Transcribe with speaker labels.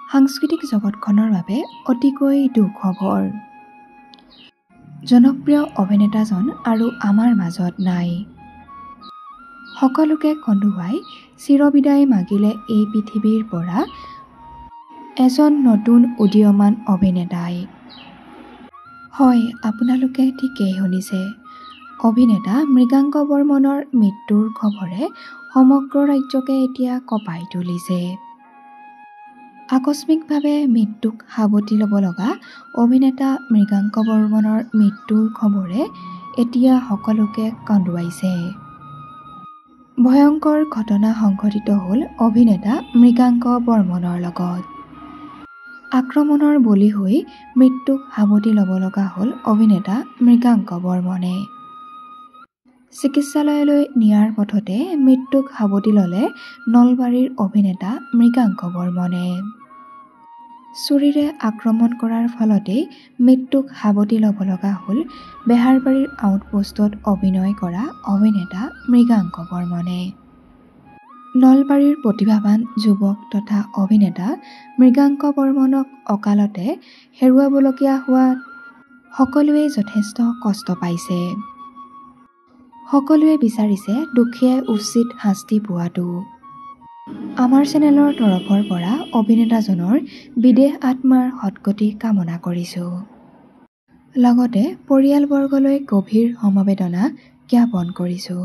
Speaker 1: সাংস্কৃতিক জগতখনৰ বাবে অতিকৈ দুখ খবৰ। জনপ্ৰিয় অভিনেতাজন আৰু আমাৰ মাজত নাই। সকলোকে কন্দুৱাই চিৰবিদায় মাগিলে এই পৃথিৱীৰ পৰা এজন নতুন উদীয়মান অভিনেতাই। হয়, আপোনালোকে ঠিকেই শুনিছে। অভিনেতা মৃগাংক বৰ্মনৰ মৃত্যুৰ খবৰে সমগ্ৰ ৰাজ্যকে এতিয়া কঁপাই তুলিছে। আকস্মিকভাৱে মৃত্যুক সাৱটি ল'ব লগা অভিনেতা মৃগাংক বৰ্মনৰ মৃত্যুৰ খবৰে এতিয়া সকলোকে কন্দুৱাইছে। ভয়ংকৰ ঘটনা সংঘটিত হ'ল অভিনেতা মৃগাংক বৰ্মনৰ লগত। আক্ৰমণৰ বলি হৈ মৃত্যুক সাৱটি ল'ব লগা হ'ল অভিনেতা মৃগাংক বৰ্মনে। চিকিৎসালয়লৈ নিয়াৰ পথতে মৃত্যুক সাৱটি ল'লে নলবাৰীৰ অভিনেতা মৃগাংক বৰ্মনে। ছুৰীৰে আক্ৰমণ কৰাৰ ফলতেই মৃত্যুক সাৱটি ল'ব লগা হ'ল বেহাৰবাৰীৰ আউটপোষ্টত অভিনয় কৰা অভিনেতা মৃগাংক বৰ্মনে। নলবাৰীৰ প্ৰতিভাৱান যুৱক তথা অভিনেতা মৃগাংক বৰ্মনক অকালতে হেৰুৱাবলগীয়া হোৱাত সকলোৱে যথেষ্ট কষ্ট পাইছে। সকলোৱে বিচাৰিছে দোষীয়ে উচিত শাস্তি পোৱাটো। আমাৰ চেনেলৰ তৰফৰ পৰা অভিনেতাজনৰ বিদেহ আত্মাৰ সদ্গতি কামনা কৰিছোঁ। লগতে পৰিয়ালবৰ্গলৈ গভীৰ সমবেদনা জ্ঞাপন কৰিছোঁ।